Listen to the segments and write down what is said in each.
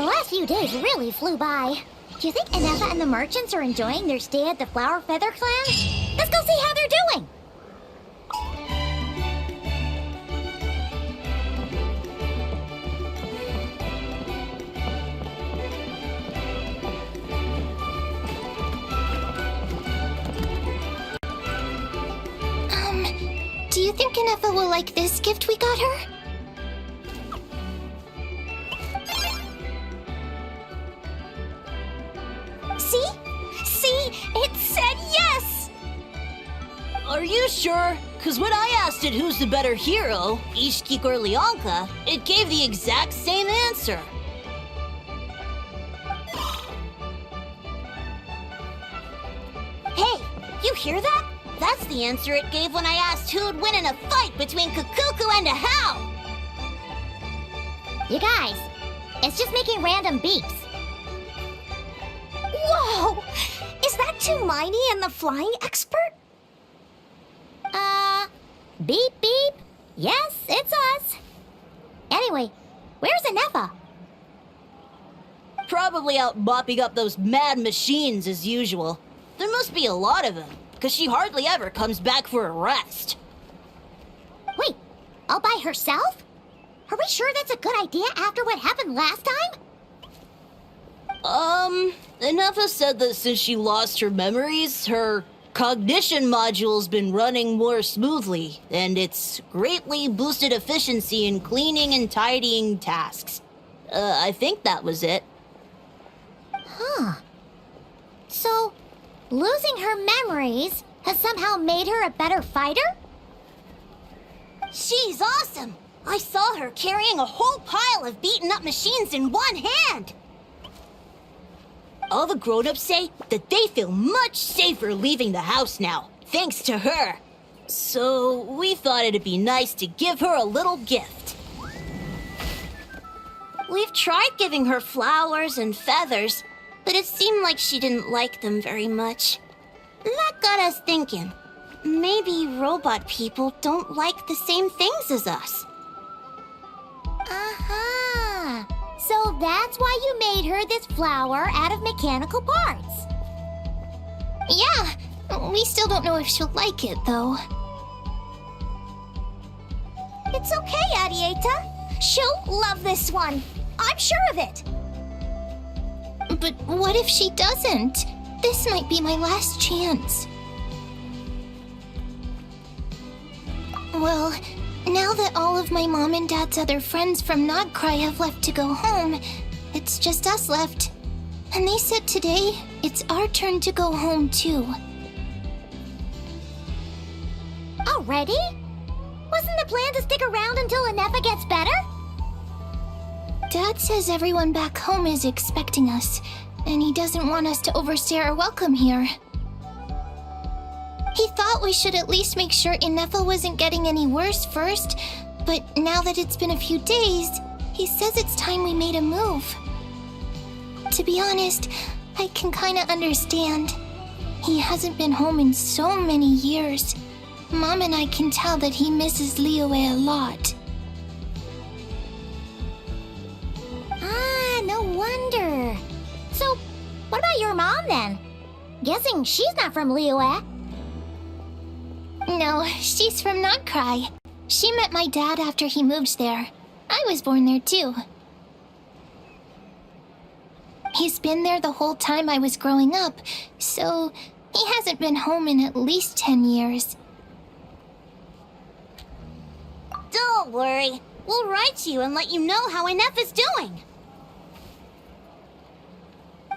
last few days really flew by. Do you think Inefa and the merchants are enjoying their stay at the Flower Feather Clan? Let's go see how they're doing! Do you think Inefa will like this gift we got her? See? See? It said yes! Are you sure? Because when I asked it who's the better hero, Ishkik or Leonka, it gave the exact same answer. Hey, you hear that? That's the answer it gave when I asked who'd win in a fight between Kukuku and a How. You guys, it's just making random beeps. Whoa! Is that Tumaini and the flying expert? Beep beep. Yes, it's us. Anyway, where's Inefa? Probably out mopping up those mad machines as usual. There must be a lot of them, because she hardly ever comes back for a rest. Wait, all by herself? Are we sure that's a good idea after what happened last time? Inefa said that since she lost her memories, her cognition module's been running more smoothly, and it's greatly boosted efficiency in cleaning and tidying tasks. I think that was it. Huh. So, losing her memories has somehow made her a better fighter? She's awesome! I saw her carrying a whole pile of beaten-up machines in one hand! All the grown-ups say that they feel much safer leaving the house now, thanks to her. So we thought it'd be nice to give her a little gift. We've tried giving her flowers and feathers, but it seemed like she didn't like them very much. That got us thinking. Maybe robot people don't like the same things as us. Aha! So that's why you made her this flower out of mechanical parts. Yeah, we still don't know if she'll like it, though. It's okay, Arieta. She'll love this one. I'm sure of it. But what if she doesn't? This might be my last chance. Well, now that all of my mom and dad's other friends from Nod-Krai have left to go home, it's just us left. And they said today, it's our turn to go home too. Already? Wasn't the plan to stick around until Inefa gets better? Dad says everyone back home is expecting us, and he doesn't want us to overstay our welcome here. He thought we should at least make sure Inefa wasn't getting any worse first, but now that it's been a few days, he says it's time we made a move. To be honest, I can kinda understand. He hasn't been home in so many years. Mom and I can tell that he misses Liyue a lot. Ah, no wonder. So, what about your mom then? Guessing she's not from Liyue. No, she's from Nod-Krai. She met my dad after he moved there. I was born there too. He's been there the whole time I was growing up, so he hasn't been home in at least 10 years. Don't worry. We'll write to you and let you know how Inefa's doing.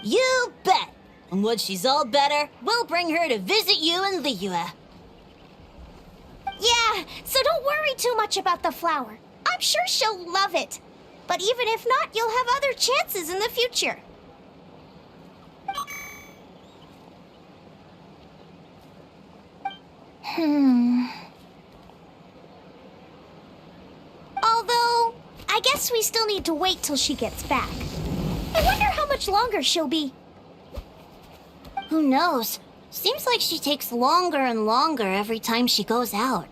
You bet. And when she's all better, we'll bring her to visit you in Liyue. Yeah, so don't worry too much about the flower. I'm sure she'll love it. But even if not, you'll have other chances in the future. Although, I guess we still need to wait till she gets back. I wonder how much longer she'll be. Who knows? Seems like she takes longer and longer every time she goes out.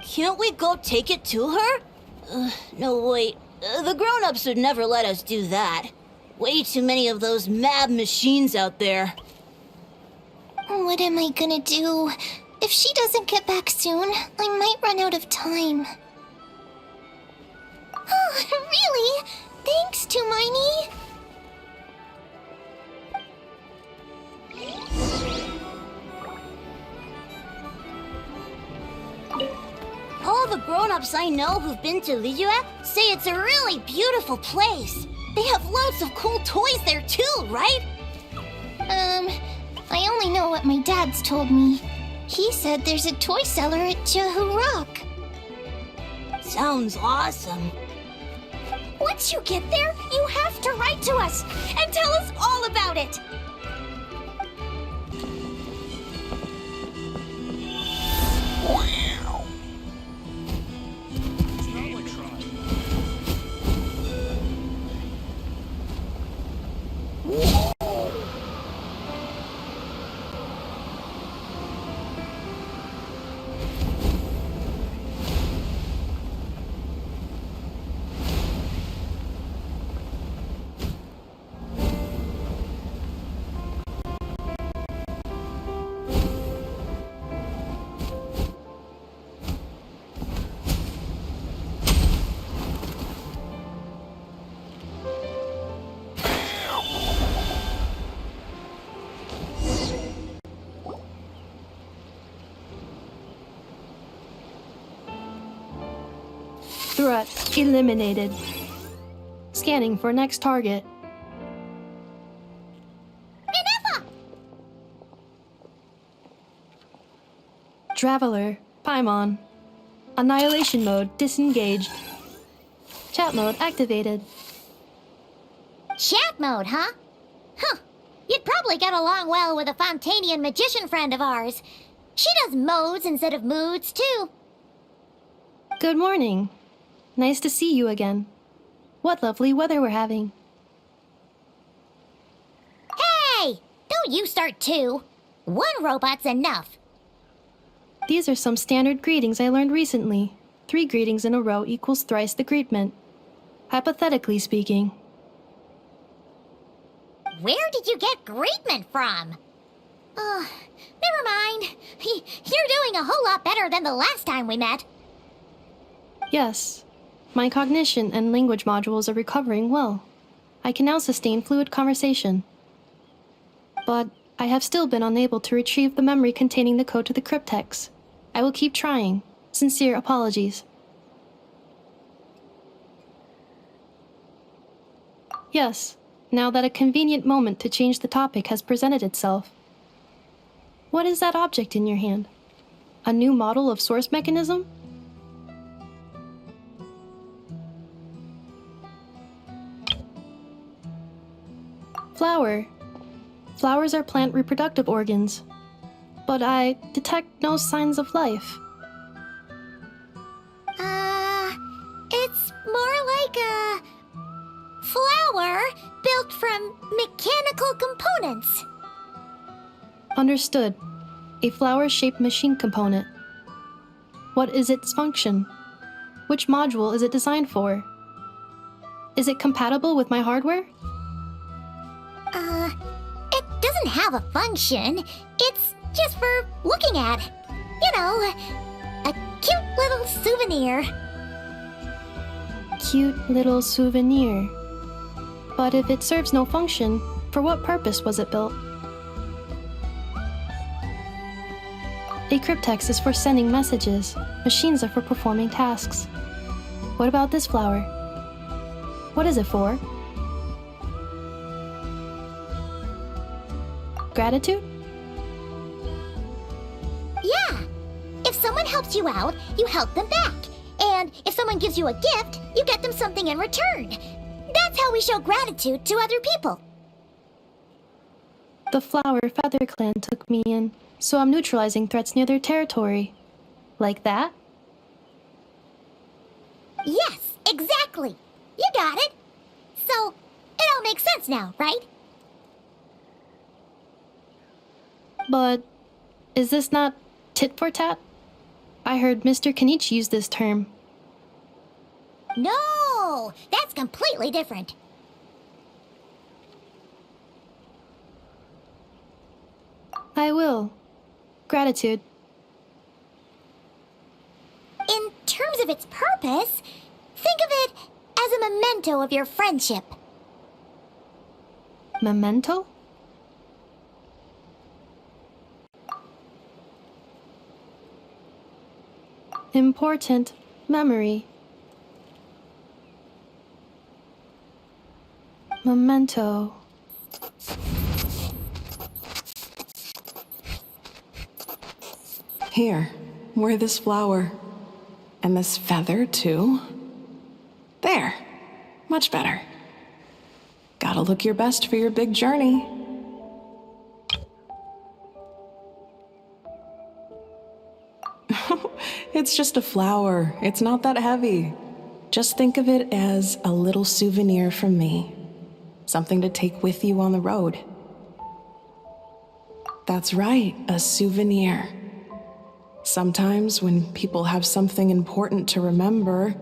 Can't we go take it to her? No, wait. The grown-ups would never let us do that. Way too many of those mad machines out there. What am I gonna do? If she doesn't get back soon, I might run out of time. Oh, really? Thanks, Hermione. All the grown-ups I know who've been to Liyue say it's a really beautiful place. They have loads of cool toys there too, right? I only know what my dad's told me. He said there's a toy seller at Chue'q. Sounds awesome. Once you get there, you have to write to us and tell us all about it. Threat eliminated. Scanning for next target. Minerva! Traveler, Paimon. Annihilation mode disengaged. Chat mode activated. Chat mode, huh? Huh. You'd probably get along well with a Fontanian magician friend of ours. She does modes instead of moods, too. Good morning. Nice to see you again. What lovely weather we're having. Hey! Don't you start too. One robot's enough. These are some standard greetings I learned recently. 3 greetings in a row equals thrice the greetment. Hypothetically speaking. Where did you get greetment from? Never mind. You're doing a whole lot better than the last time we met. Yes. My cognition and language modules are recovering well. I can now sustain fluid conversation. But I have still been unable to retrieve the memory containing the code to the cryptex. I will keep trying. Sincere apologies. Yes, now that a convenient moment to change the topic has presented itself. What is that object in your hand? A new model of source mechanism? Flower. Flowers are plant reproductive organs, but I detect no signs of life. It's more like a flower built from mechanical components. Understood. A flower-shaped machine component. What is its function? Which module is it designed for? Is it compatible with my hardware? It doesn't have a function. It's just for looking at. You know, a cute little souvenir. Cute little souvenir. But if it serves no function, for what purpose was it built? A cryptex is for sending messages. Machines are for performing tasks. What about this flower? What is it for? Gratitude? Yeah. If someone helps you out, you help them back. And if someone gives you a gift, you get them something in return. That's how we show gratitude to other people. The Flower Feather Clan took me in, so I'm neutralizing threats near their territory. Like that? Yes, exactly. You got it. So, it all makes sense now, right? But is this not tit for tat? I heard Mr. Kenichi use this term. No, No, that's completely different. I will. Gratitude. In terms of its purpose, think of it as a memento of your friendship. Memento? Important memory. Memento. Here, wear this flower. And this feather, too. There. Much better. Gotta look your best for your big journey. It's just a flower. It's not that heavy. Just think of it as a little souvenir from me. Something to take with you on the road. That's right, a souvenir. Sometimes when people have something important to remember,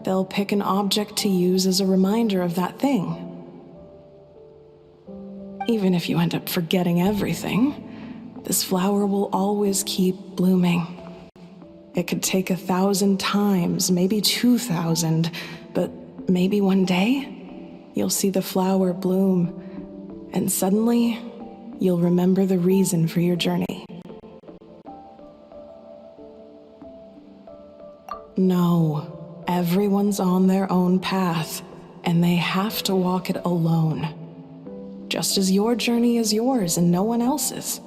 they'll pick an object to use as a reminder of that thing. Even if you end up forgetting everything, this flower will always keep blooming. It could take 1,000 times, maybe 2,000, but maybe one day, you'll see the flower bloom, and suddenly, you'll remember the reason for your journey. No, everyone's on their own path, and they have to walk it alone. Just as your journey is yours and no one else's.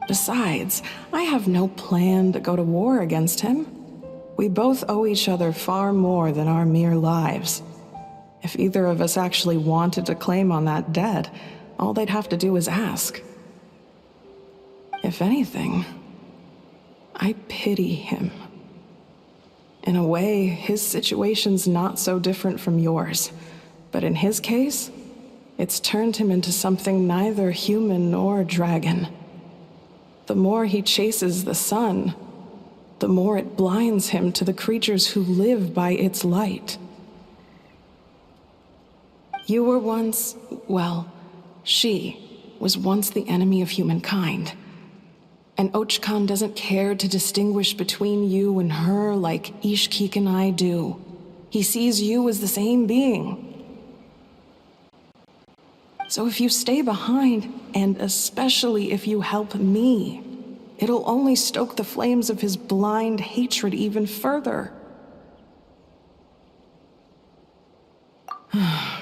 Besides, I have no plan to go to war against him. We both owe each other far more than our mere lives. If either of us actually wanted to claim on that debt, all they'd have to do is ask. If anything, I pity him. In a way, his situation's not so different from yours. But in his case, it's turned him into something neither human nor dragon. The more he chases the sun, the more it blinds him to the creatures who live by its light. You were once, well, she was once the enemy of humankind. And Ochkan doesn't care to distinguish between you and her like Ishkik and I do. He sees you as the same being. So if you stay behind, and especially if you help me, it'll only stoke the flames of his blind hatred even further.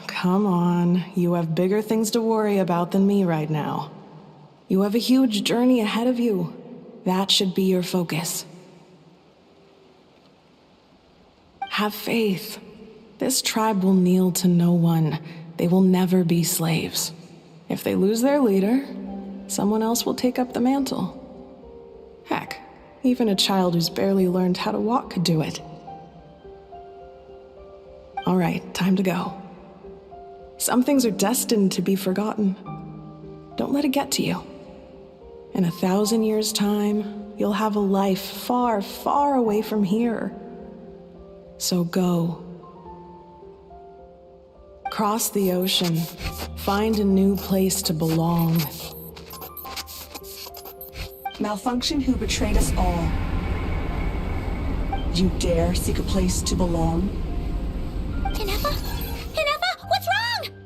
Come on, you have bigger things to worry about than me right now. You have a huge journey ahead of you. That should be your focus. Have faith. This tribe will kneel to no one. They will never be slaves. If they lose their leader, someone else will take up the mantle. Heck, even a child who's barely learned how to walk could do it. All right, time to go. Some things are destined to be forgotten. Don't let it get to you. In 1,000 years' time, you'll have a life far, far away from here. So go. Cross the ocean. Find a new place to belong. Malfunction who betrayed us all. You dare seek a place to belong? Inefa? Inefa, what's wrong?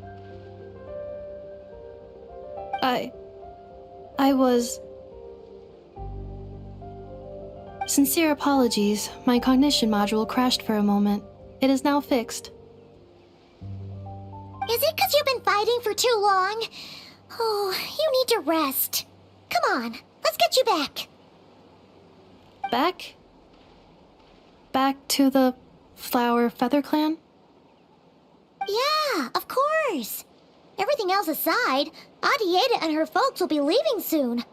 I was... Sincere apologies. My cognition module crashed for a moment. It is now fixed. Is it because you've been fighting for too long? Oh, you need to rest. Come on, let's get you back. Back? Back to the Flower Feather Clan? Yeah, of course. Everything else aside, Adieta and her folks will be leaving soon.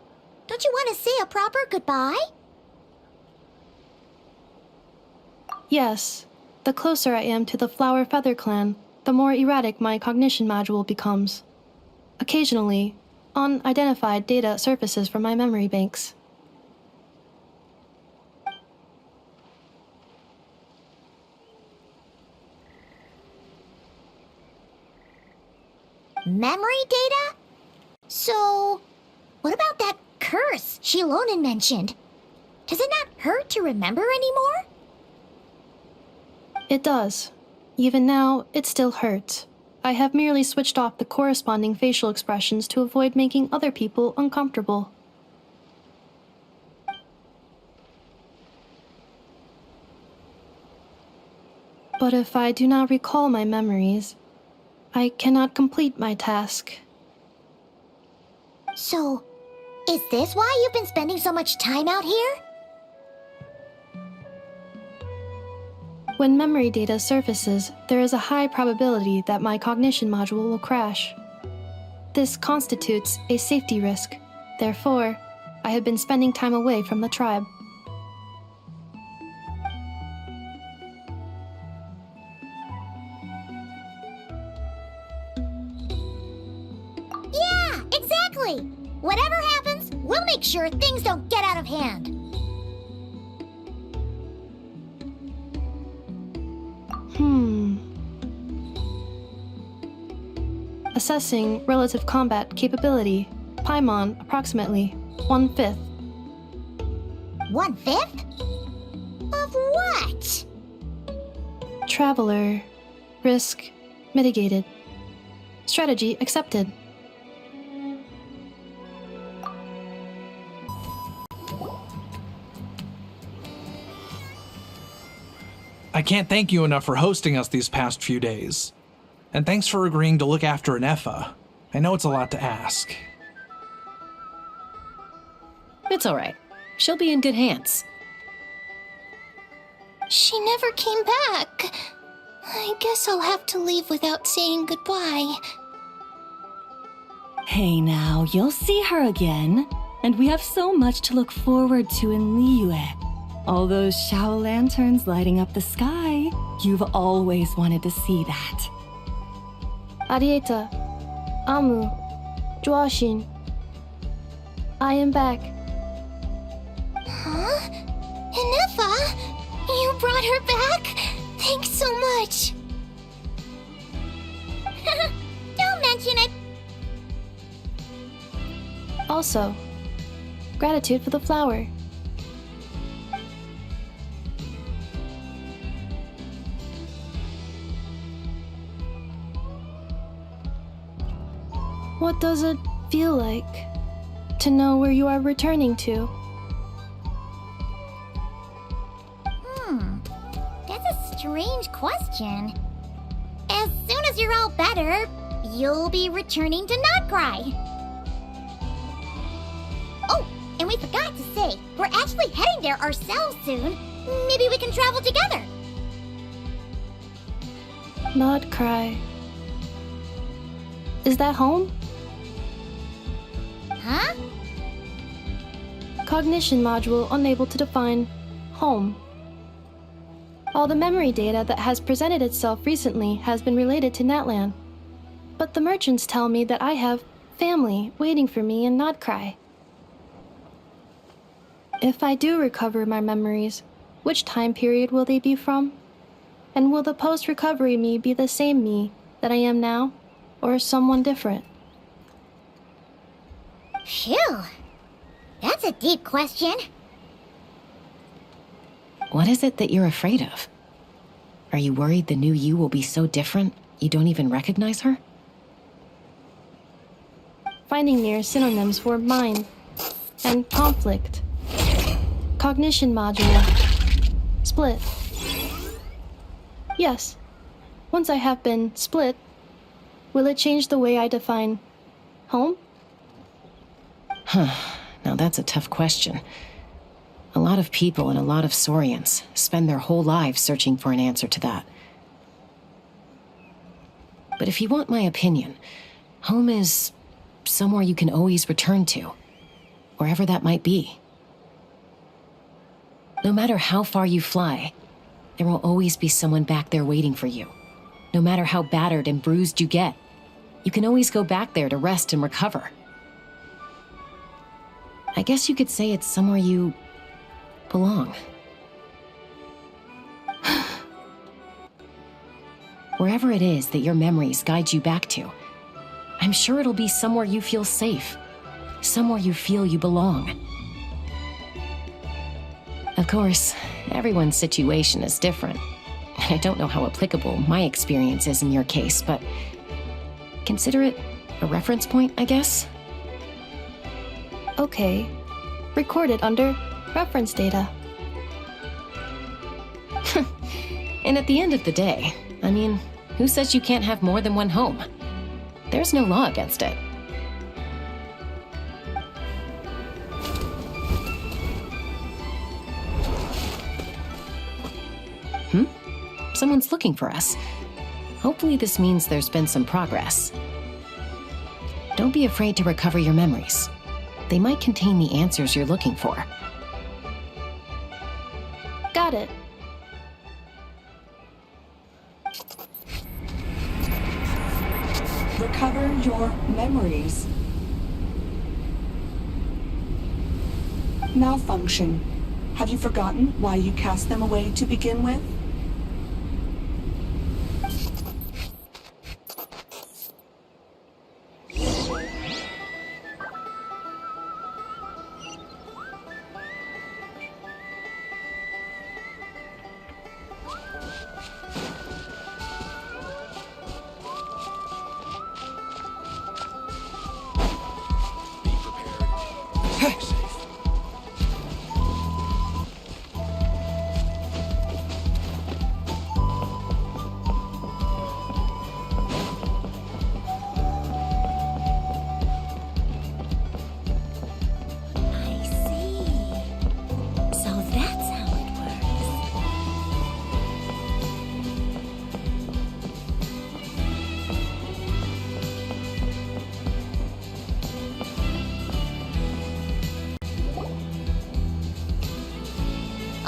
Don't you want to say a proper goodbye? Yes. The closer I am to the Flower Feather Clan, the more erratic my cognition module becomes. Occasionally, unidentified data surfaces from my memory banks. Memory data? So, what about that curse Shilonen mentioned? Does it not hurt to remember anymore? It does. Even now, it still hurts. I have merely switched off the corresponding facial expressions to avoid making other people uncomfortable. But if I do not recall my memories, I cannot complete my task. So, is this why you've been spending so much time out here? When memory data surfaces, there is a high probability that my cognition module will crash. This constitutes a safety risk. Therefore, I have been spending time away from the tribe. Yeah, exactly! Whatever happens, we'll make sure things don't get out of hand. Assessing relative combat capability. Paimon, approximately 1/5. 1/5? Of what? Traveler. Risk mitigated. Strategy accepted. I can't thank you enough for hosting us these past few days. And thanks for agreeing to look after an Effa. I know it's a lot to ask. It's all right. She'll be in good hands. She never came back. I guess I'll have to leave without saying goodbye. Hey now, you'll see her again. And we have so much to look forward to in Liyue. All those Shao lanterns lighting up the sky. You've always wanted to see that. Arieta. Amu. Joashin. I am back. Huh? Inefa? You brought her back? Thanks so much. Don't mention it. Also, gratitude for the flower. What does it feel like to know where you are returning to? That's a strange question. As soon as you're all better, you'll be returning to Nod-Krai. Oh, and we forgot to say, we're actually heading there ourselves soon. Maybe we can travel together. Nod-Krai. Is that home? Huh? Cognition module unable to define home. All the memory data that has presented itself recently has been related to Natlan. But the merchants tell me that I have family waiting for me in Nod-Krai. If I do recover my memories, which time period will they be from? And will the post-recovery me be the same me that I am now, or someone different? Phew. That's a deep question. What is it that you're afraid of? Are you worried the new you will be so different you don't even recognize her? Finding near synonyms for mind and conflict. Cognition module. Split. Yes. Once I have been split, will it change the way I define home? Now that's a tough question. A lot of people and a lot of Saurians spend their whole lives searching for an answer to that. But if you want my opinion, home is somewhere you can always return to, wherever that might be. No matter how far you fly, there will always be someone back there waiting for you. No matter how battered and bruised you get, you can always go back there to rest and recover. I guess you could say it's somewhere you belong. Wherever it is that your memories guide you back to, I'm sure it'll be somewhere you feel safe. Somewhere you feel you belong. Of course, everyone's situation is different. I don't know how applicable my experience is in your case, but consider it a reference point, I guess? Okay. Record it under reference data. And at the end of the day, I mean, who says you can't have more than one home? There's no law against it. Someone's looking for us. Hopefully this means there's been some progress. Don't be afraid to recover your memories. They might contain the answers you're looking for. Got it. Recover your memories. Malfunction. Have you forgotten why you cast them away to begin with?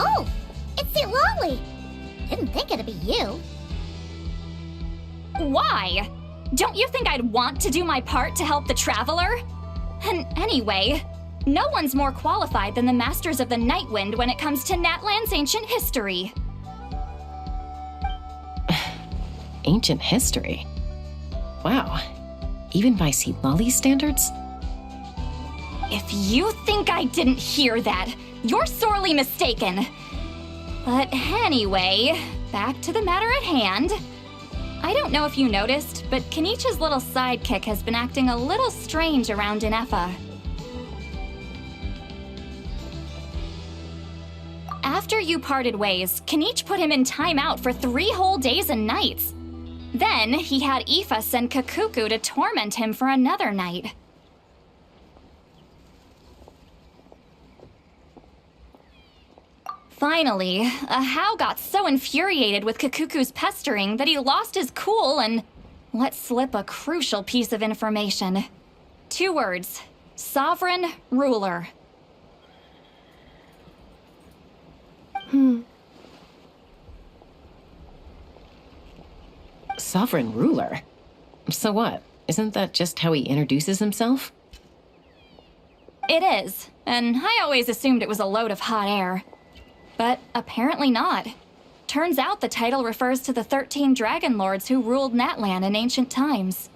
Oh, it's the Lolly. Didn't think it'd be you. Why? Don't you think I'd want to do my part to help the Traveler? And anyway, no one's more qualified than the Masters of the Nightwind when it comes to Natlan's ancient history. Ancient history? Wow. Even by Lolly's standards? If you think I didn't hear that, you're sorely mistaken. But anyway, back to the matter at hand. I don't know if you noticed, but Kenichi's little sidekick has been acting a little strange around Ineffa. After you parted ways, Kenich put him in timeout for 3 whole days and nights. Then he had Aoife send Kakuku to torment him for another night. Finally, Ahau got so infuriated with Kakuku's pestering that he lost his cool and let slip a crucial piece of information. 2 words: sovereign ruler. Sovereign ruler? So what? Isn't that just how he introduces himself? It is, and I always assumed it was a load of hot air. But apparently not. Turns out the title refers to the 13 Dragon Lords who ruled Natlan in ancient times.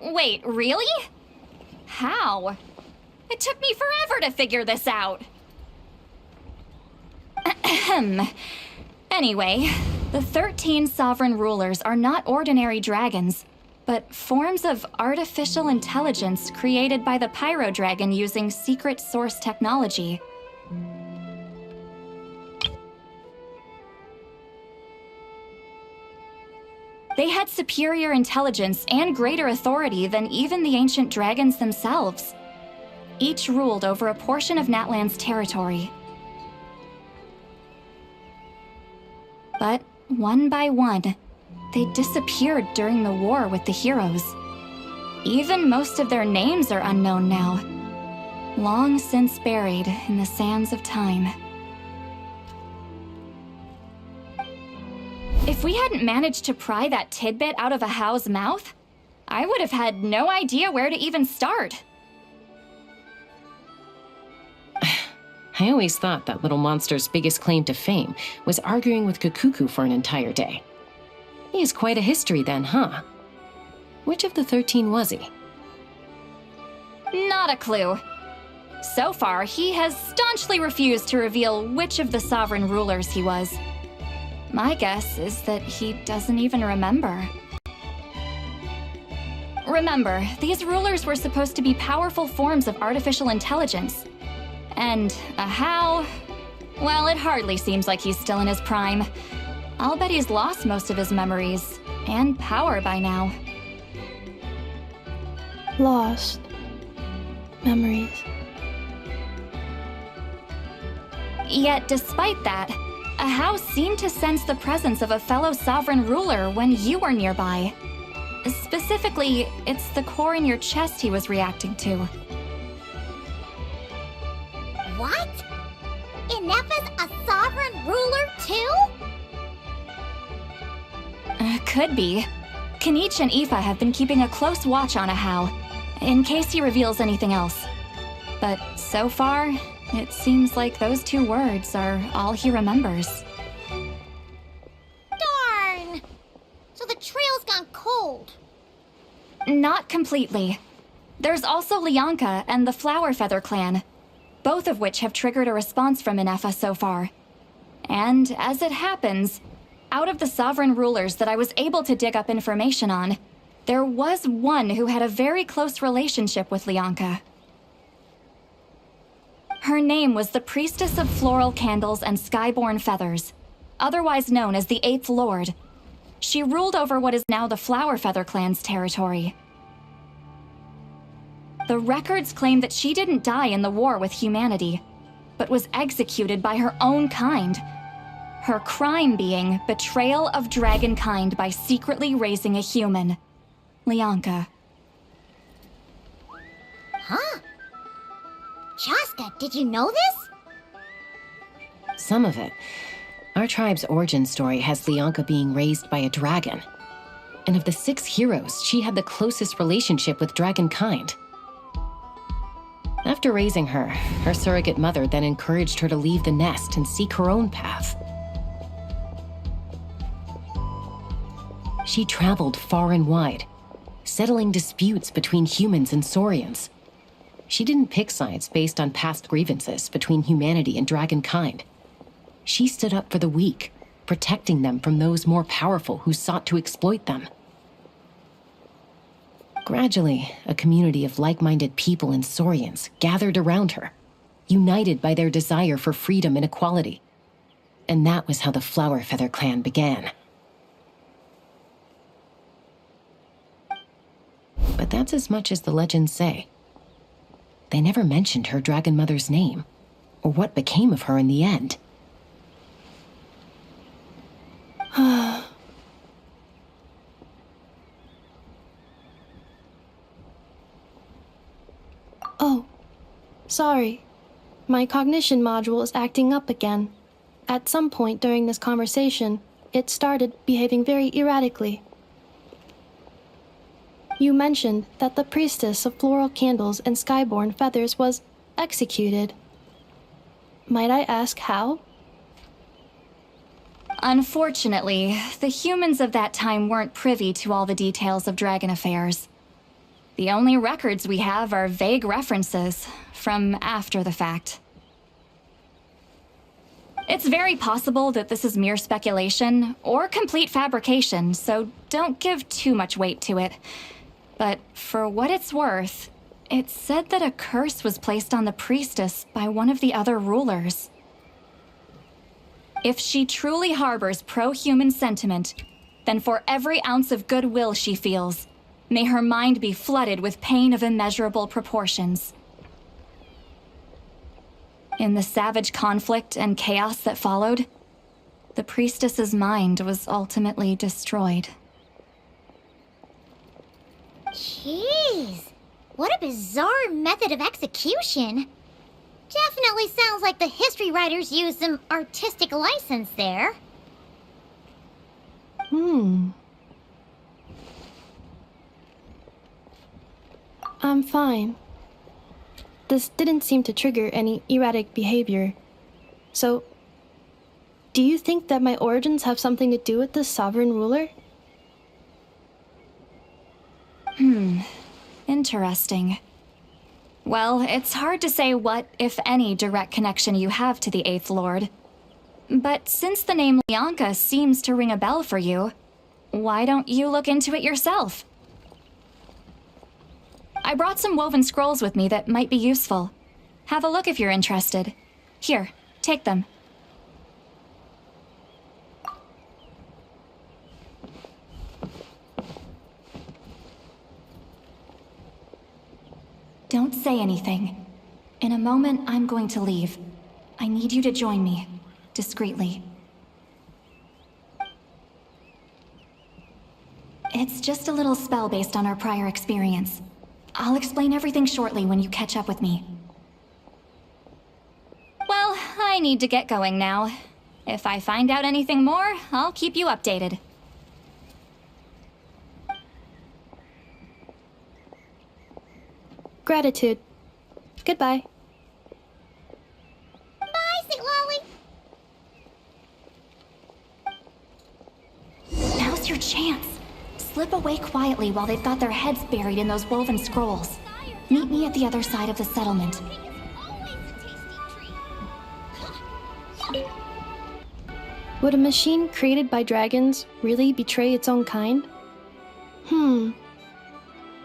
Wait, really? How? It took me forever to figure this out. Anyway, the 13 sovereign rulers are not ordinary dragons, but forms of artificial intelligence created by the Pyro Dragon using secret source technology. They had superior intelligence and greater authority than even the ancient dragons themselves. Each ruled over a portion of Natlan's territory. But one by one, they disappeared during the war with the heroes. Even most of their names are unknown now, long since buried in the sands of time. If we hadn't managed to pry that tidbit out of Ahau's mouth, I would have had no idea where to even start. I always thought that little monster's biggest claim to fame was arguing with Kakuku for an entire day. He has quite a history then, huh? Which of the 13 was he? Not a clue. So far, he has staunchly refused to reveal which of the sovereign rulers he was. My guess is that he doesn't even remember. Remember, these rulers were supposed to be powerful forms of artificial intelligence. And how? Well, it hardly seems like he's still in his prime. I'll bet he's lost most of his memories and power by now. Lost. Memories. Yet, despite that, Ahau seemed to sense the presence of a fellow sovereign ruler when you were nearby. Specifically, it's the core in your chest he was reacting to. What? Inepha's a sovereign ruler too? Could be. Kanich and Aoife have been keeping a close watch on Ahau, in case he reveals anything else. But so far, it seems like those 2 words are all he remembers. Darn! So the trail's gone cold. Not completely. There's also Lianka and the Flower Feather clan, both of which have triggered a response from Inepha so far. And as it happens, out of the sovereign rulers that I was able to dig up information on, there was one who had a very close relationship with Lianka. Her name was the Priestess of Floral Candles and Skyborn Feathers, otherwise known as the 8th Lord. She ruled over what is now the Flower Feather clan's territory. The records claim that she didn't die in the war with humanity, but was executed by her own kind. Her crime being betrayal of dragonkind by secretly raising a human. Lianka. Huh? Chaska, did you know this? Some of it. Our tribe's origin story has Lianka being raised by a dragon. And of the 6 heroes, she had the closest relationship with dragonkind. After raising her, her surrogate mother then encouraged her to leave the nest and seek her own path. She traveled far and wide, settling disputes between humans and Saurians. She didn't pick sides based on past grievances between humanity and dragonkind. She stood up for the weak, protecting them from those more powerful who sought to exploit them. Gradually, a community of like-minded people and Saurians gathered around her, united by their desire for freedom and equality. And that was how the Flower Feather clan began. But that's as much as the legends say. They never mentioned her dragon mother's name, or what became of her in the end. Oh, sorry. My cognition module is acting up again. At some point during this conversation, it started behaving very erratically. You mentioned that the Priestess of Floral Candles and Skyborn Feathers was executed. Might I ask how? Unfortunately, the humans of that time weren't privy to all the details of dragon affairs. The only records we have are vague references from after the fact. It's very possible that this is mere speculation or complete fabrication, so don't give too much weight to it. But for what it's worth, it's said that a curse was placed on the priestess by one of the other rulers. If she truly harbors pro-human sentiment, then for every ounce of goodwill she feels, may her mind be flooded with pain of immeasurable proportions. In the savage conflict and chaos that followed, the priestess's mind was ultimately destroyed. Jeez, what a bizarre method of execution. Definitely sounds like the history writers used some artistic license there. I'm fine. This didn't seem to trigger any erratic behavior. So, do you think that my origins have something to do with this sovereign ruler? Interesting. Well, it's hard to say what, if any, direct connection you have to the Eighth Lord. But since the name Lianka seems to ring a bell for you, why don't you look into it yourself? I brought some woven scrolls with me that might be useful. Have a look if you're interested. Here, take them. Don't say anything. In a moment, I'm going to leave. I need you to join me, discreetly. It's just a little spell based on our prior experience. I'll explain everything shortly when you catch up with me. Well, I need to get going now. If I find out anything more, I'll keep you updated. Gratitude. Goodbye. Bye, St. Lolly. Now's your chance. Slip away quietly while they've got their heads buried in those woven scrolls. Meet me at the other side of the settlement. Would a machine created by dragons really betray its own kind?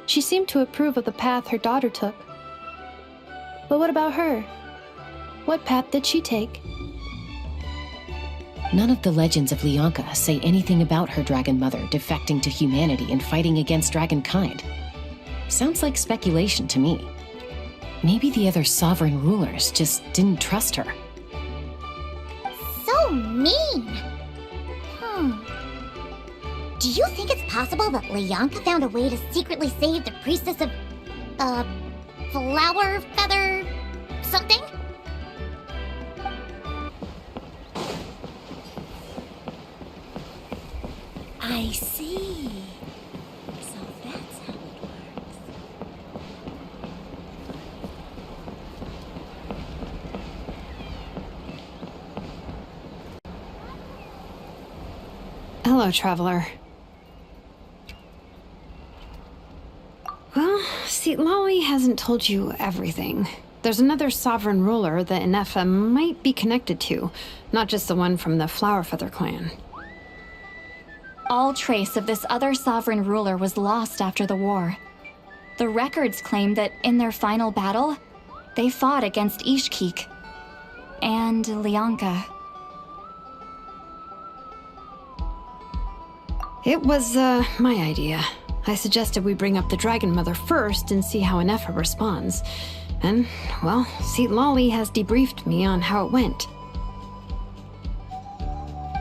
She seemed to approve of the path her daughter took. But what about her? What path did she take? None of the legends of Lianka say anything about her dragon mother defecting to humanity and fighting against dragonkind. Sounds like speculation to me. Maybe the other sovereign rulers just didn't trust her. So mean. Do you think it's possible that Lianka found a way to secretly save the priestess of, flower feather something? I see. So that's how it works. Hello, traveler. Well, see, Lolly hasn't told you everything. There's another sovereign ruler that Inefa might be connected to, not just the one from the Flowerfeather clan. All trace of this other sovereign ruler was lost after the war. The records claim that in their final battle, they fought against Ishkik and Lianka. It was, my idea. I suggested we bring up the Dragon Mother first and see how Inefa responds. And, well, see, Lolly has debriefed me on how it went.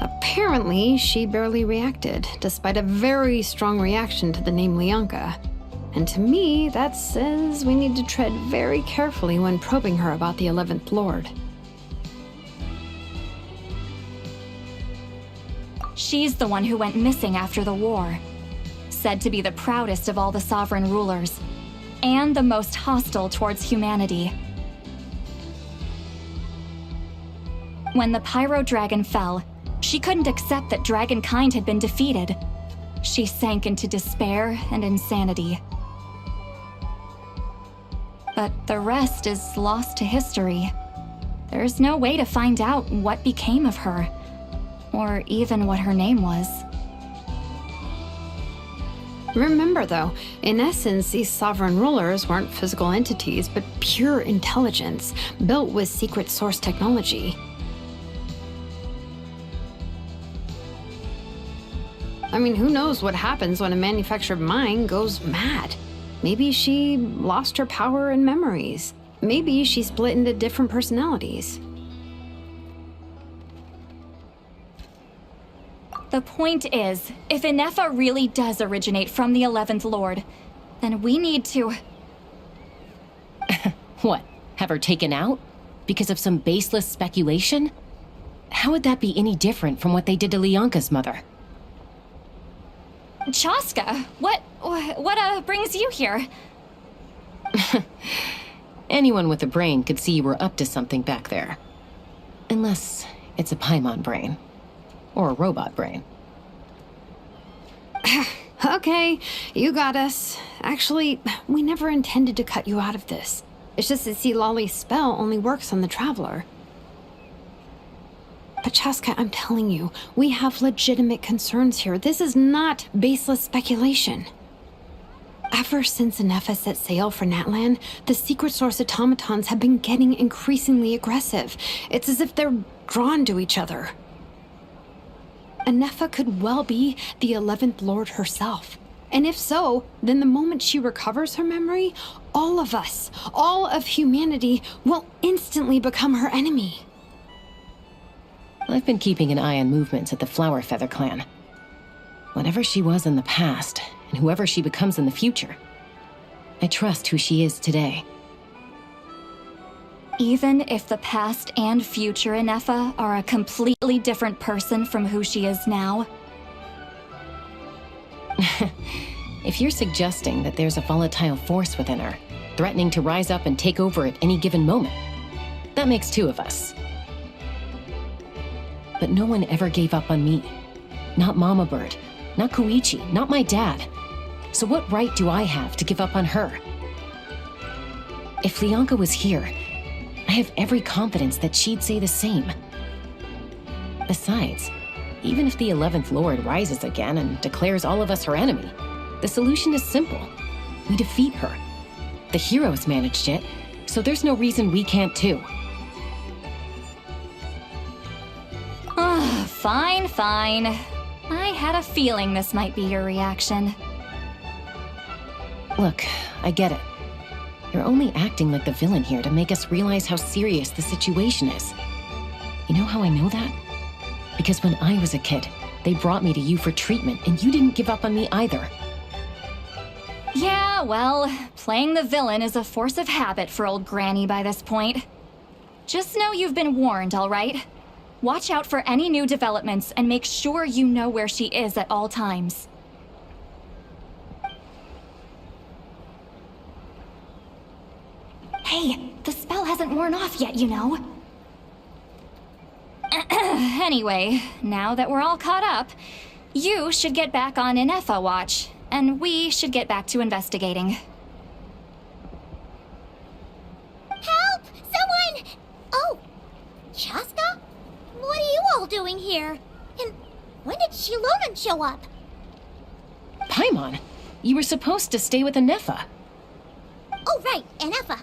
Apparently, she barely reacted, despite a very strong reaction to the name Lianka. And to me, that says we need to tread very carefully when probing her about the 11th Lord. She's the one who went missing after the war. Said to be the proudest of all the sovereign rulers, and the most hostile towards humanity. When the Pyro Dragon fell, she couldn't accept that dragonkind had been defeated. She sank into despair and insanity. But the rest is lost to history. There's no way to find out what became of her, or even what her name was. Remember, though, in essence, these sovereign rulers weren't physical entities, but pure intelligence, built with secret source technology. I mean, who knows what happens when a manufactured mind goes mad? Maybe she lost her power and memories. Maybe she split into different personalities. The point is, if Inefa really does originate from the 11th Lord, then we need to... What? Have her taken out? Because of some baseless speculation? How would that be any different from what they did to Lianka's mother? Chaska, what brings you here? Anyone with a brain could see you were up to something back there. Unless it's a Paimon brain. Or a robot brain. Okay, you got us. Actually, we never intended to cut you out of this. It's just that see, Lolly's spell only works on the Traveler. But Chaska, I'm telling you, we have legitimate concerns here. This is not baseless speculation. Ever since Anefa set sail for Natlan, the secret source automatons have been getting increasingly aggressive. It's as if they're drawn to each other. Anefa could well be the 11th Lord herself. And if so, then the moment she recovers her memory, all of us, all of humanity, will instantly become her enemy. I've been keeping an eye on movements at the Flower Feather clan. Whatever she was in the past, and whoever she becomes in the future, I trust who she is today. Even if the past and future Anefa are a completely different person from who she is now? If you're suggesting that there's a volatile force within her, threatening to rise up and take over at any given moment, that makes two of us. But no one ever gave up on me. Not Mama Bird, not Koichi, not my dad. So what right do I have to give up on her? If Lianka was here, I have every confidence that she'd say the same. Besides, even if the 11th Lord rises again and declares all of us her enemy, the solution is simple. We defeat her. The heroes managed it, so there's no reason we can't too. Fine, fine. I had a feeling this might be your reaction. Look, I get it. You're only acting like the villain here to make us realize how serious the situation is. You know how I know that? Because when I was a kid, they brought me to you for treatment, and you didn't give up on me either. Yeah, well, playing the villain is a force of habit for old Granny by this point. Just know you've been warned, all right? Watch out for any new developments and make sure you know where she is at all times. Hey, the spell hasn't worn off yet, you know. Anyway, now that we're all caught up, you should get back on Anefa watch, and we should get back to investigating. Help! Someone! Oh, Chaska? What are you all doing here? And when did Shilonan show up? Paimon, you were supposed to stay with Anefa. Oh, right, Anefa.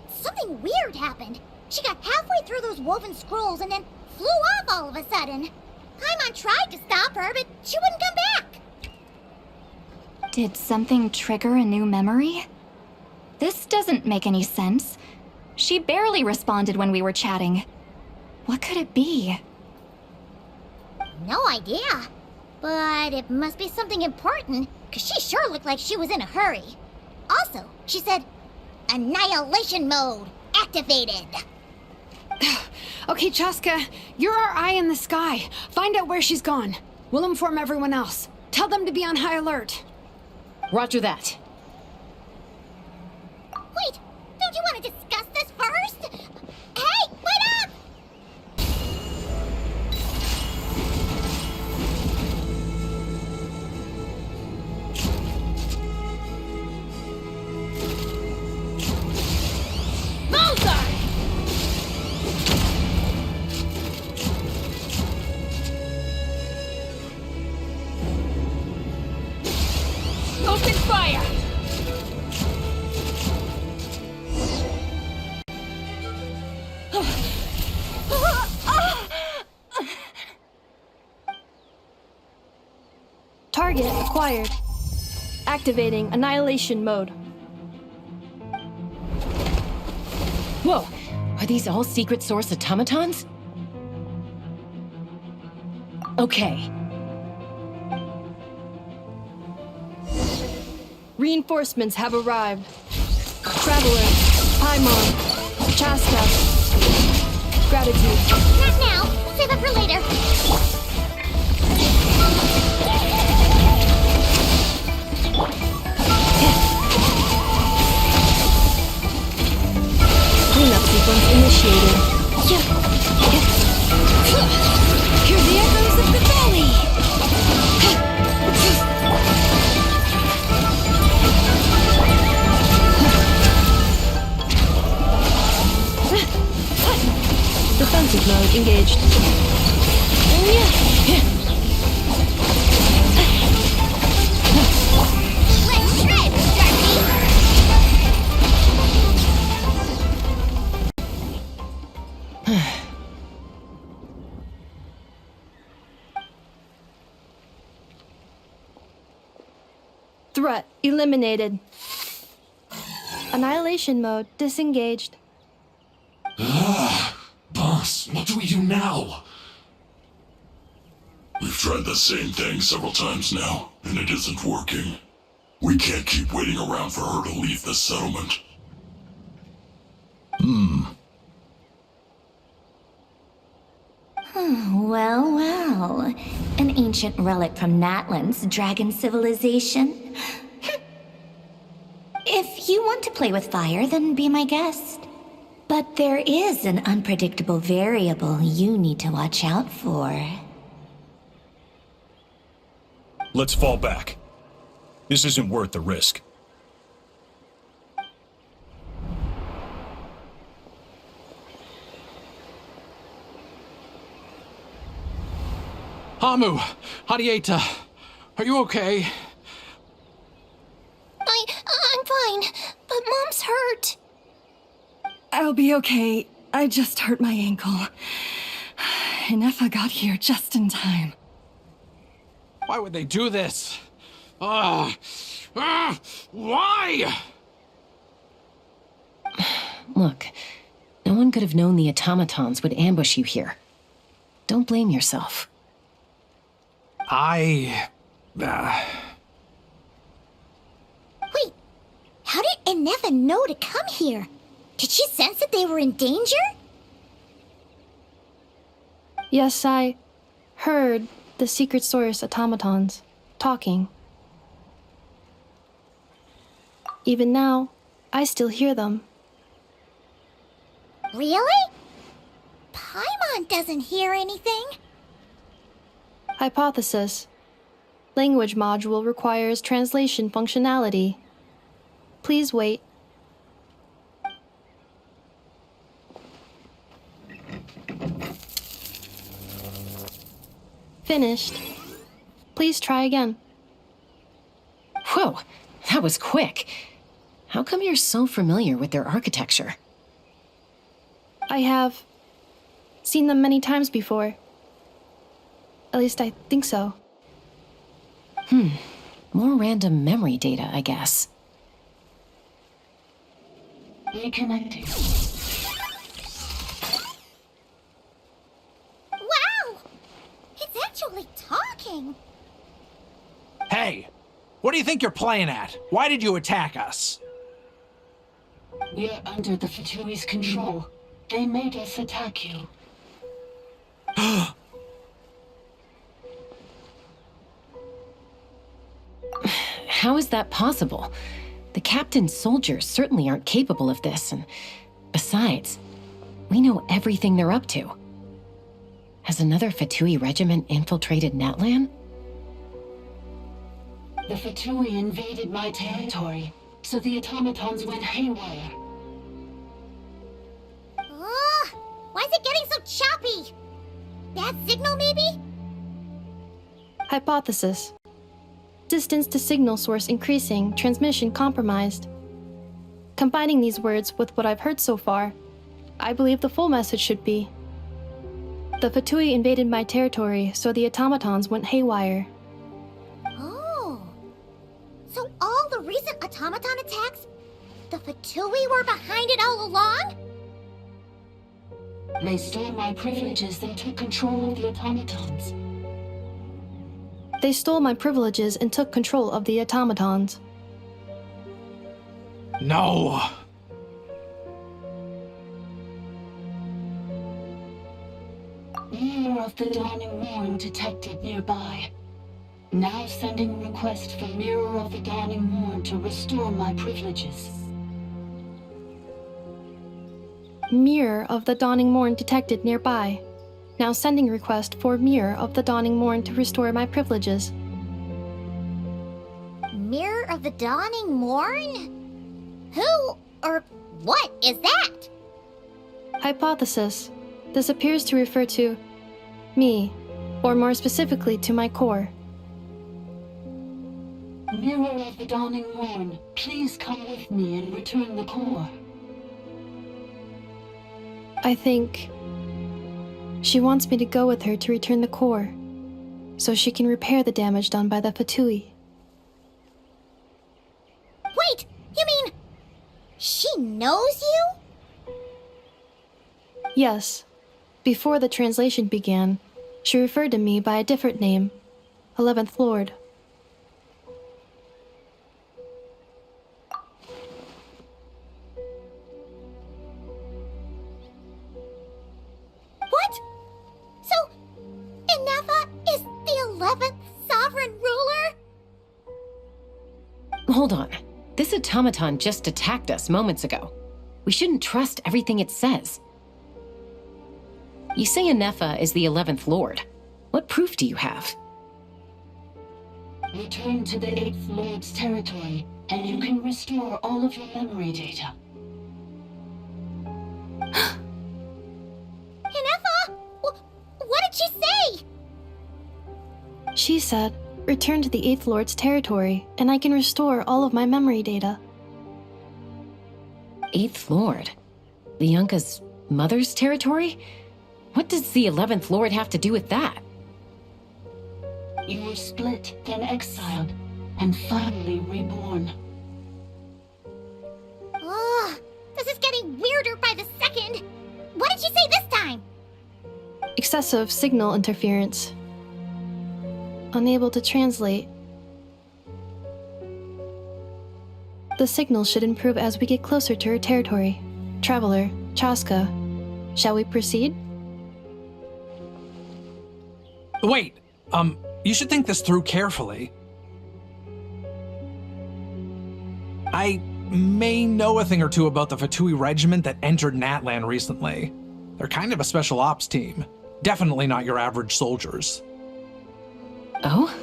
Something weird happened. She got halfway through those woven scrolls and then flew off all of a sudden. Paimon tried to stop her, but she wouldn't come back. Did something trigger a new memory? This doesn't make any sense. She barely responded when we were chatting. What could it be? No idea. But it must be something important, because she sure looked like she was in a hurry. Also, she said, Annihilation mode activated. Okay, Chaska, you're our eye in the sky. Find out where she's gone. We'll inform everyone else. Tell them to be on high alert. Roger that. Wait, don't you want to discuss this first? Hey, wait up! Open fire! Target acquired. Activating annihilation mode. Whoa, are these all secret source automatons? Okay. Reinforcements have arrived. Traveler, Paimon, Chaska. Gratitude. Not now. Save it for later. Cleanup sequence initiated. Hear the echoes of the valley! Threat eliminated. Annihilation mode disengaged. Boss, what do we do now? We've tried the same thing several times now, and it isn't working. We can't keep waiting around for her to leave the settlement. Well, well. An ancient relic from Natlan's dragon civilization. If you want to play with fire, then be my guest. But there is an unpredictable variable you need to watch out for. Let's fall back. This isn't worth the risk. Hamu, Hadieta, are you okay? I'm fine, but Mom's hurt. I'll be okay. I just hurt my ankle. Ineffa got here just in time. Why would they do this? Why? Look, no one could have known the automatons would ambush you here. Don't blame yourself. Wait, how did Ineffa know to come here? Did she sense that they were in danger? Yes, I heard the secret source automatons talking. Even now, I still hear them. Really? Paimon doesn't hear anything. Hypothesis. Language module requires translation functionality. Please wait. Finished. Please try again. Whoa, that was quick. How come you're so familiar with their architecture? I have seen them many times before. At least I think so. More random memory data, I guess. Reconnecting. Wow! It's actually talking. Hey, what do you think you're playing at? Why did you attack us? We're under the Fatui's control. They made us attack you. How is that possible? The captain's soldiers certainly aren't capable of this, and besides, we know everything they're up to. Has another Fatui regiment infiltrated Natlan? The Fatui invaded my territory, so the automatons went haywire. Why is it getting so choppy? Bad signal, maybe? Hypothesis. Distance to signal source increasing, transmission compromised. Combining these words with what I've heard so far, I believe the full message should be: the Fatui invaded my territory, so the automatons went haywire. Oh. So all the recent automaton attacks, the Fatui were behind it all along? They stole my privileges and took control of the automatons. They stole my privileges and took control of the automatons. No. Mirror of the Dawning Morn detected nearby. Now sending request for Mirror of the Dawning Morn to restore my privileges. Mirror of the Dawning Morn detected nearby. Now sending request for Mirror of the Dawning Morn to restore my privileges. Mirror of the Dawning Morn? Who or what is that? Hypothesis. This appears to refer to me, or more specifically to my core. Mirror of the Dawning Morn, please come with me and return the core. I think she wants me to go with her to return the core, so she can repair the damage done by the Fatui. She knows you? Yes. Before the translation began, she referred to me by a different name, 11th Lord. What? So, Inefa is the 11th sovereign ruler? Hold on. This automaton just attacked us moments ago. We shouldn't trust everything it says. You say Inefa is the 11th Lord. What proof do you have? Return to the 8th Lord's territory, and you can restore all of your memory data. Inefa? What did she say? She said, return to the 8th Lord's territory, and I can restore all of my memory data. 8th Lord? Lianka's mother's territory? What does the 11th Lord have to do with that? You were split, then exiled, and finally reborn. Ugh, this is getting weirder by the second. What did she say this time? Excessive signal interference. Unable to translate. The signal should improve as we get closer to her territory. Traveler, Chaska, shall we proceed? Wait, you should think this through carefully. I may know a thing or two about the Fatui regiment that entered Natlan recently. They're kind of a special ops team. Definitely not your average soldiers. Oh?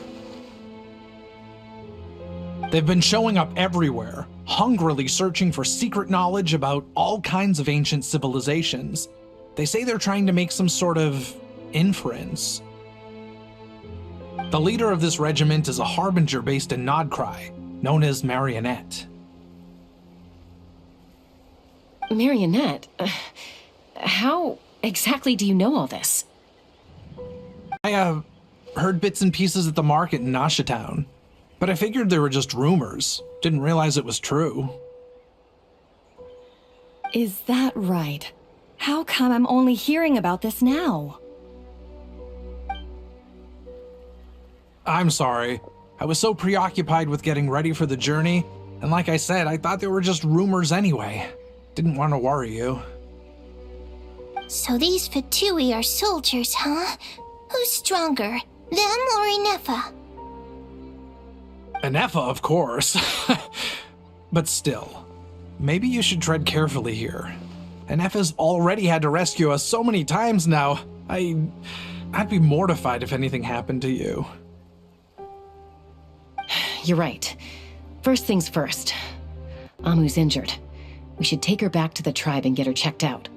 They've been showing up everywhere, hungrily searching for secret knowledge about all kinds of ancient civilizations. They say they're trying to make some sort of inference. The leader of this regiment is a harbinger based in Nod-Krai, known as Marionette. Marionette? How exactly do you know all this? I, heard bits and pieces at the market in Nasha Town, but I figured they were just rumors. Didn't realize it was true. Is that right? How come I'm only hearing about this now? I'm sorry. I was so preoccupied with getting ready for the journey, and like I said, I thought they were just rumors anyway. Didn't want to worry you. So these Fatui are soldiers, huh? Who's stronger, them or Inefa? Inefa, of course. But still, maybe you should tread carefully here. Inefa's already had to rescue us so many times now. I'd be mortified if anything happened to you. You're right. First things first. Amu's injured. We should take her back to the tribe and get her checked out.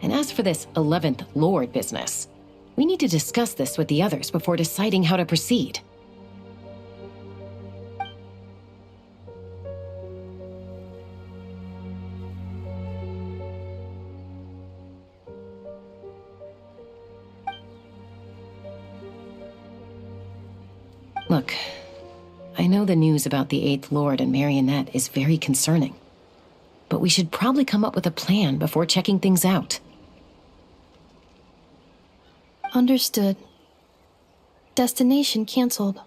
And as for this 11th Lord business, we need to discuss this with the others before deciding how to proceed. Look, I know the news about the 8th Lord and Marionette is very concerning, but we should probably come up with a plan before checking things out. Understood. Destination canceled.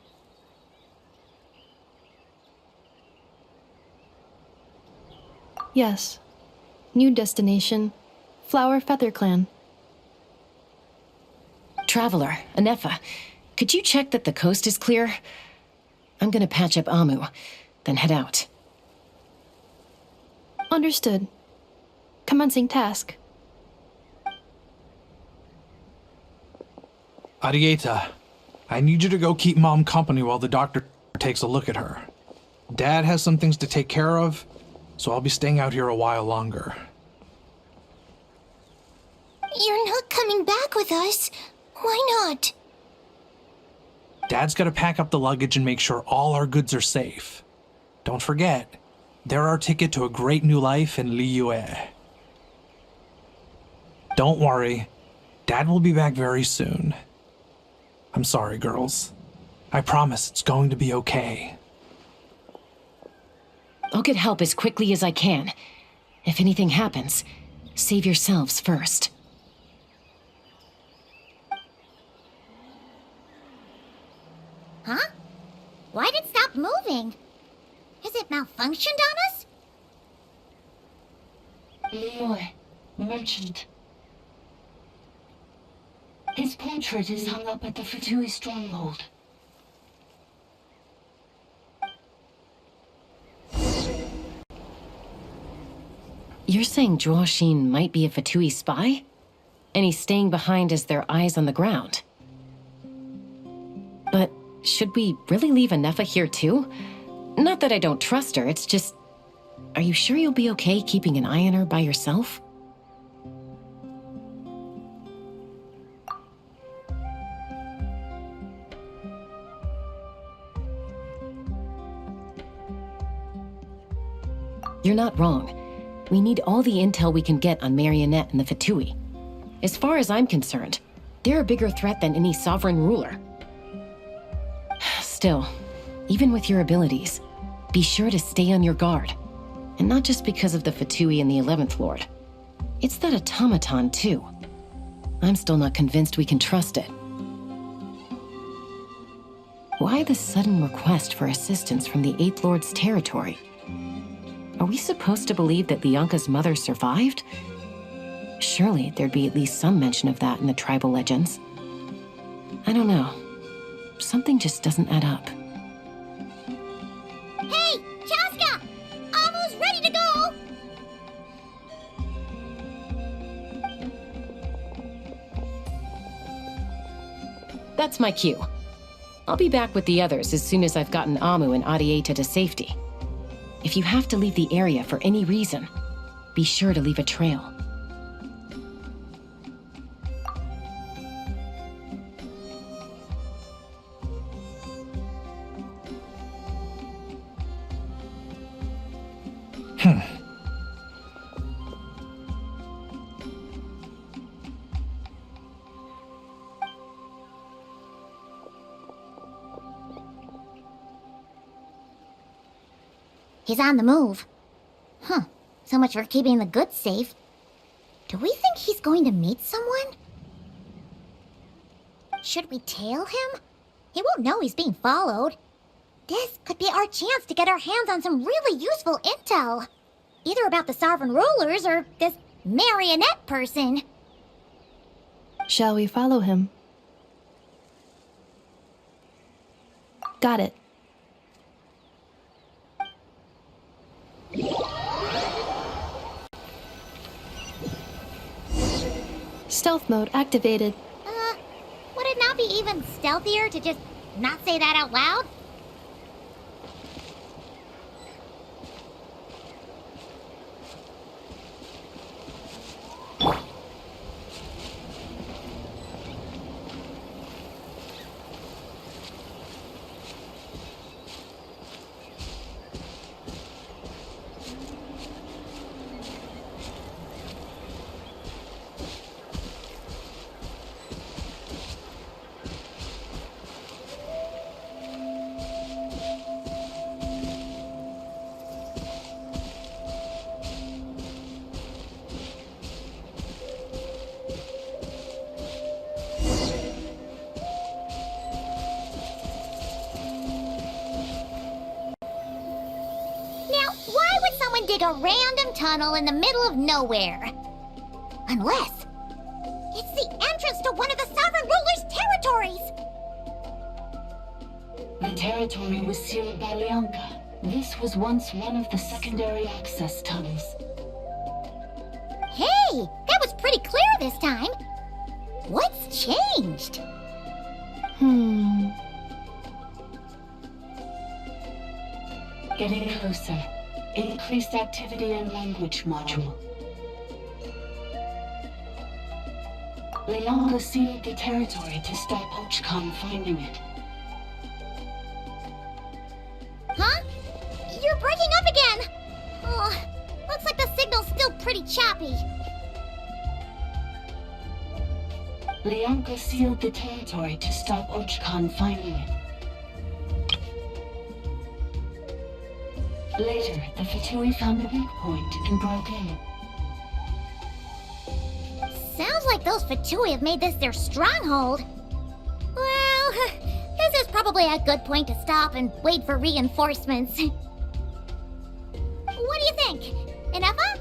Yes. New destination, Flower Feather Clan. Traveler, Inefa, could you check that the coast is clear? I'm gonna patch up Amu, then head out. Understood. Commencing task. Arieta, I need you to go keep Mom company while the doctor takes a look at her. Dad has some things to take care of, so I'll be staying out here a while longer. You're not coming back with us. Why not? Dad's gotta pack up the luggage and make sure all our goods are safe. Don't forget, they're our ticket to a great new life in Liyue. Don't worry, Dad will be back very soon. I'm sorry, girls. I promise it's going to be okay. I'll get help as quickly as I can. If anything happens, save yourselves first. Huh? Why did it stop moving? Has it malfunctioned on us? Liyue, merchant. His portrait is hung up at the Fatui stronghold. You're saying Zhuoxin might be a Fatui spy? And he's staying behind as their eyes on the ground? But should we really leave Anefa here too? Not that I don't trust her, it's just... Are you sure you'll be okay keeping an eye on her by yourself? You're not wrong. We need all the intel we can get on Marionette and the Fatui. As far as I'm concerned, they're a bigger threat than any sovereign ruler. Still, even with your abilities, be sure to stay on your guard. And not just because of the Fatui and the 11th Lord. It's that automaton, too. I'm still not convinced we can trust it. Why the sudden request for assistance from the 8th Lord's territory? Are we supposed to believe that Lianka's mother survived? Surely there'd be at least some mention of that in the tribal legends. I don't know. Something just doesn't add up. Hey, Chaska! Almost ready to go! That's my cue. I'll be back with the others as soon as I've gotten Amu and Adieta to safety. If you have to leave the area for any reason, be sure to leave a trail. He's on the move. Huh. So much for keeping the goods safe. Do we think he's going to meet someone? Should we tail him? He won't know he's being followed. This could be our chance to get our hands on some really useful intel. Either about the sovereign rulers or this marionette person. Shall we follow him? Got it. Stealth mode activated. Would it not be even stealthier to just not say that out loud? Dig a random tunnel in the middle of nowhere. Unless it's the entrance to one of the sovereign ruler's territories. The territory was sealed by Lianka. This was once one of the secondary access tunnels. Hey, that was pretty clear this time. What's changed? Getting closer. Increased activity and language module. Lianka sealed the territory to stop Ochkan finding it. Huh? You're breaking up again! Oh, looks like the signal's still pretty choppy. Lianka sealed the territory to stop Ochkan finding it. Later, the Fatui found the weak point and broke in. Sounds like those Fatui have made this their stronghold. Well, this is probably a good point to stop and wait for reinforcements. What do you think? Inefa?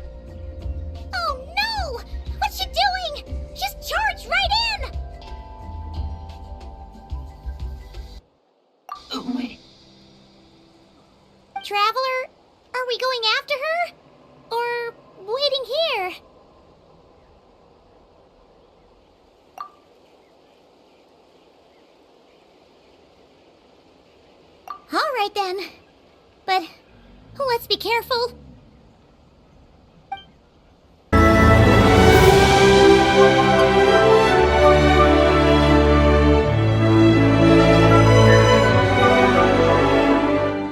Oh no! What's she doing? She's charged right in! Wait. Traveler, are we going after her? Or waiting here? All right then. But let's be careful.